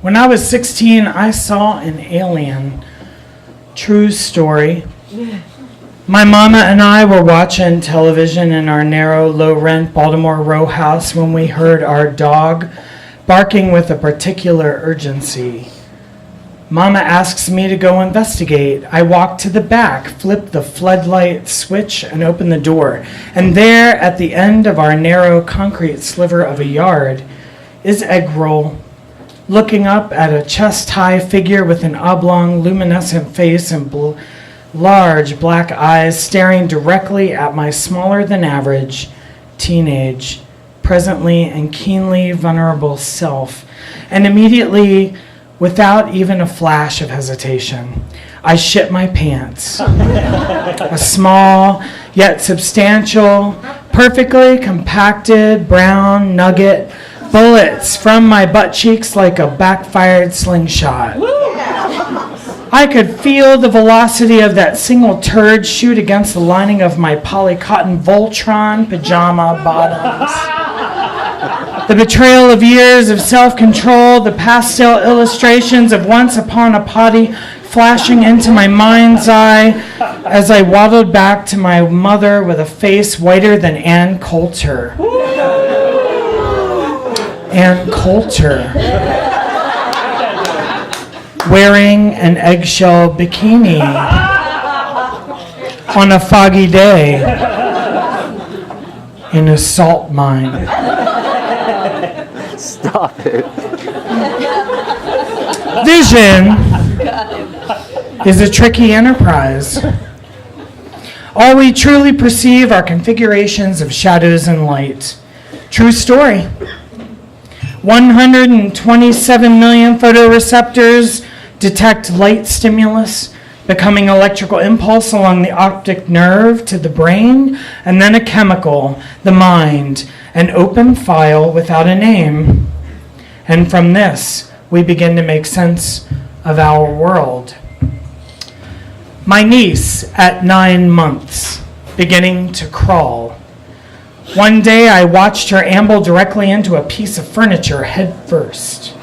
When I was 16, I saw an alien. True story. My mama and I were watching television in our narrow, low-rent Baltimore row house when we heard our dog barking with a particular urgency. Mama asks me to go investigate. I walk to the back, flip the floodlight switch, and open the door. And there, at the end of our narrow concrete sliver of a yard, is Egg Roll, looking up at a chest-high figure with an oblong, luminescent face and large black eyes staring directly at my smaller-than-average, teenage, presently and keenly vulnerable self. And immediately, without even a flash of hesitation, I shit my pants. A small, yet substantial, perfectly compacted brown nugget, bullets from my butt cheeks like a backfired slingshot. I could feel the velocity of that single turd shoot against the lining of my polycotton Voltron pajama bottoms. The betrayal of years of self-control, the pastel illustrations of once upon a potty flashing into my mind's eye as I waddled back to my mother with a face whiter than Ann Coulter. Ann Coulter, wearing an eggshell bikini on a foggy day in a salt mine. Stop it. Vision is a tricky enterprise. All we truly perceive are configurations of shadows and light. True story. 127 million photoreceptors detect light stimulus, becoming electrical impulse along the optic nerve to the brain, and then a chemical, the mind, an open file without a name. And from this, we begin to make sense of our world. My niece, at 9 months, beginning to crawl. One day I watched her amble directly into a piece of furniture head first.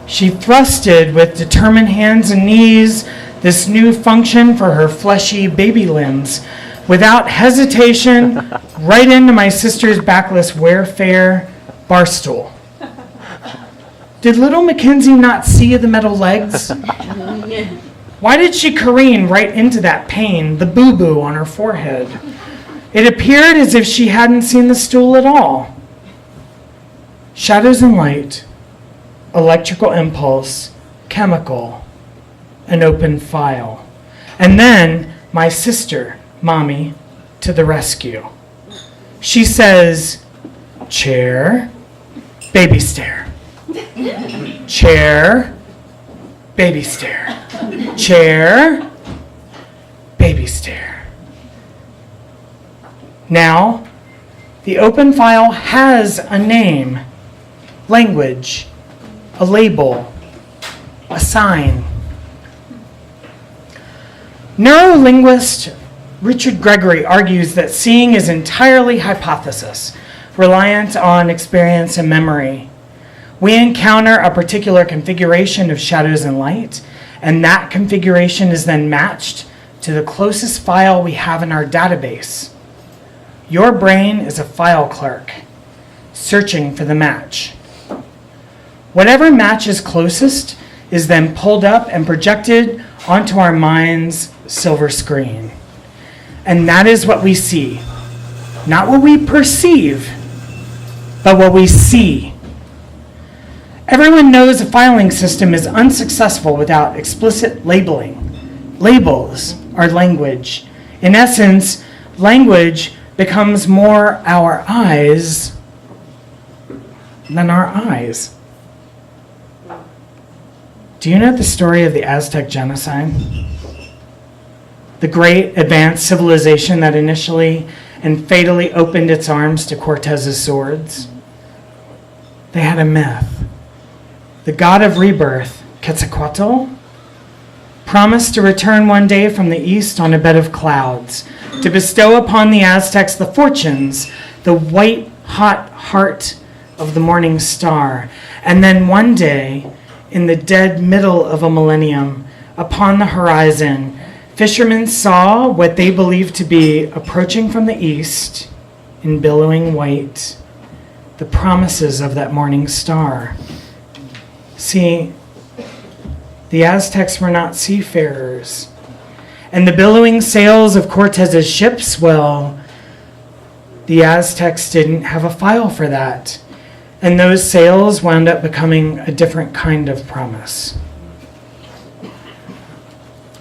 She thrusted with determined hands and knees this new function for her fleshy baby limbs, without hesitation, right into my sister's backless Wayfair bar stool. Did little Mackenzie not see the metal legs? Why did she careen right into that pain, the boo-boo on her forehead? It appeared as if she hadn't seen the stool at all. Shadows and light, electrical impulse, chemical, an open file. And then my sister, Mommy, to the rescue. She says, chair, baby stare. Chair, baby stare. Chair, baby stare. Now, the open file has a name, language, a label, a sign. Neurolinguist Richard Gregory argues that seeing is entirely hypothesis, reliant on experience and memory. We encounter a particular configuration of shadows and light, and that configuration is then matched to the closest file we have in our database. Your brain is a file clerk, searching for the match. Whatever matches closest is then pulled up and projected onto our mind's silver screen. And that is what we see. Not what we perceive, but what we see. Everyone knows a filing system is unsuccessful without explicit labeling. Labels are language. In essence, language becomes more our eyes than our eyes. Do you know the story of the Aztec genocide? The great advanced civilization that initially and fatally opened its arms to Cortez's swords? They had a myth. The god of rebirth, Quetzalcoatl, promised to return one day from the east on a bed of clouds, to bestow upon the Aztecs the fortunes, the white, hot heart of the morning star. And then one day, in the dead middle of a millennium, upon the horizon, fishermen saw what they believed to be approaching from the east in billowing white, the promises of that morning star. See, the Aztecs were not seafarers. And the billowing sails of Cortez's ships, well, the Aztecs didn't have a file for that. And those sails wound up becoming a different kind of promise.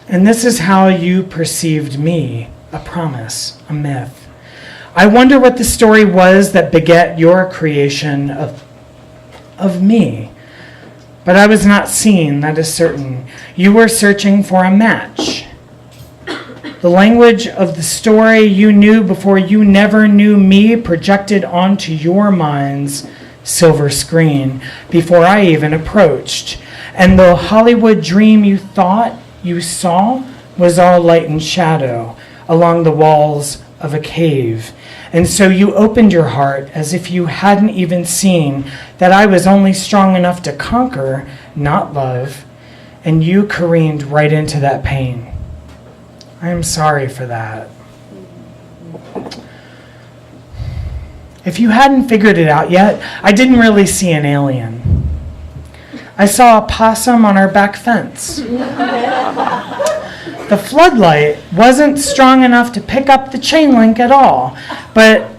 And this is how you perceived me, a promise, a myth. I wonder what the story was that beget your creation of me. But I was not seen, that is certain. You were searching for a match. The language of the story you knew before you never knew me projected onto your mind's silver screen before I even approached. And the Hollywood dream you thought you saw was all light and shadow along the walls of a cave. And so you opened your heart as if you hadn't even seen that I was only strong enough to conquer, not love, and you careened right into that pain. I am sorry for that. If you hadn't figured it out yet, I didn't really see an alien. I saw a possum on our back fence. The floodlight wasn't strong enough to pick up the chain link at all, but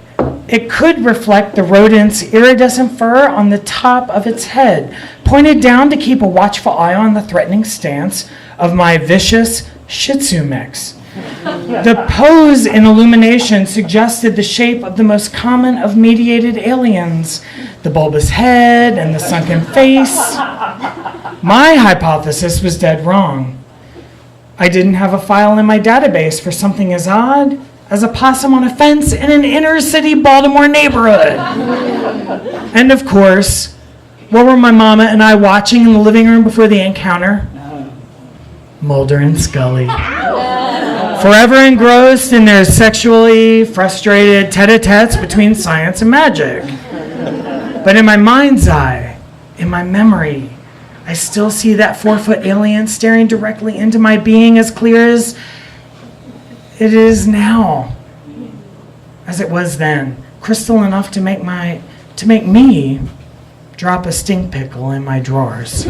it could reflect the rodent's iridescent fur on the top of its head, pointed down to keep a watchful eye on the threatening stance of my vicious Shih Tzu mix. The pose in illumination suggested the shape of the most common of mediated aliens, the bulbous head and the sunken face. My hypothesis was dead wrong. I didn't have a file in my database for something as odd as a possum on a fence in an inner city Baltimore neighborhood. And of course, what were my mama and I watching in the living room before the encounter? Mulder and Scully. Forever engrossed in their sexually frustrated tete-a-tetes between science and magic. But in my mind's eye, in my memory, I still see that 4-foot alien staring directly into my being as clear as it is now, as it was then, crystal enough to make me drop a stink pickle in my drawers.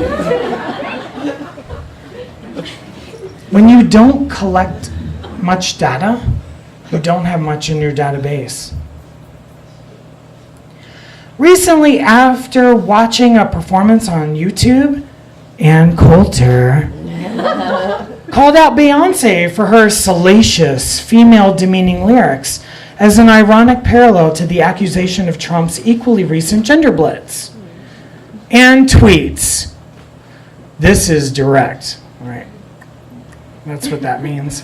When you don't collect much data, you don't have much in your database. Recently, after watching a performance on YouTube, Ann Coulter called out Beyoncé for her salacious, female-demeaning lyrics as an ironic parallel to the accusation of Trump's equally recent gender blitz. Ann tweets, "This is direct," right? That's what that means.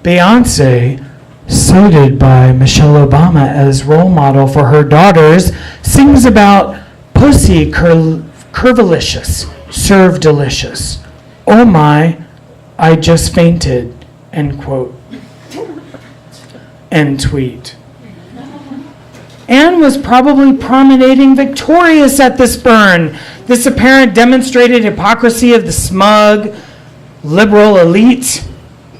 Beyoncé, cited by Michelle Obama as role model for her daughters, sings about pussy curvilicious, serve delicious. Oh my, I just fainted, end quote. End tweet. Anne was probably promenading victorious at this burn, this apparent demonstrated hypocrisy of the smug, liberal elite.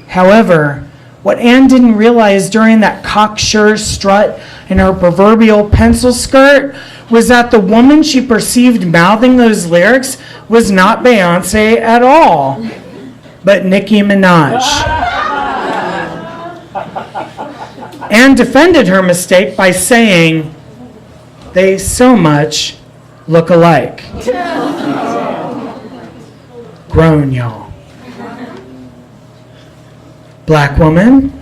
However, what Anne didn't realize during that cocksure strut in her proverbial pencil skirt was that the woman she perceived mouthing those lyrics was not Beyoncé at all, but Nicki Minaj. Anne defended her mistake by saying, "They so much look alike." Grown, y'all. Black woman,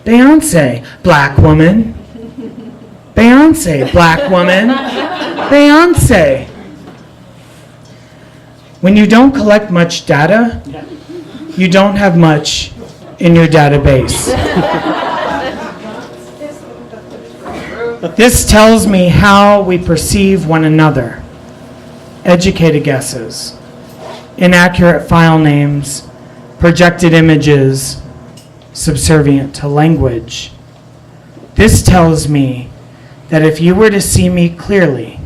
Beyoncé. Black woman, Beyoncé. Black woman, Beyoncé. When you don't collect much data, you don't have much in your database. This tells me how we perceive one another. Educated guesses, inaccurate file names, projected images, subservient to language. This tells me that if you were to see me clearly,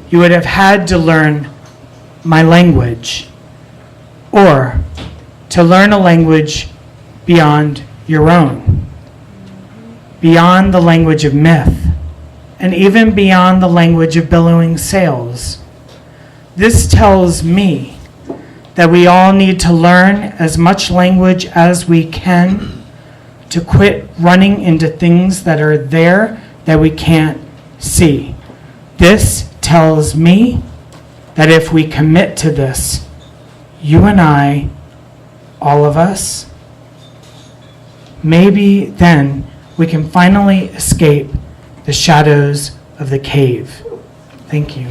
you would have had to learn my language, or to learn a language beyond your own, beyond the language of myth, and even beyond the language of billowing sails. This tells me that we all need to learn as much language as we can to quit running into things that are there that we can't see. This tells me that if we commit to this, you and I, all of us, maybe then we can finally escape the shadows of the cave. Thank you.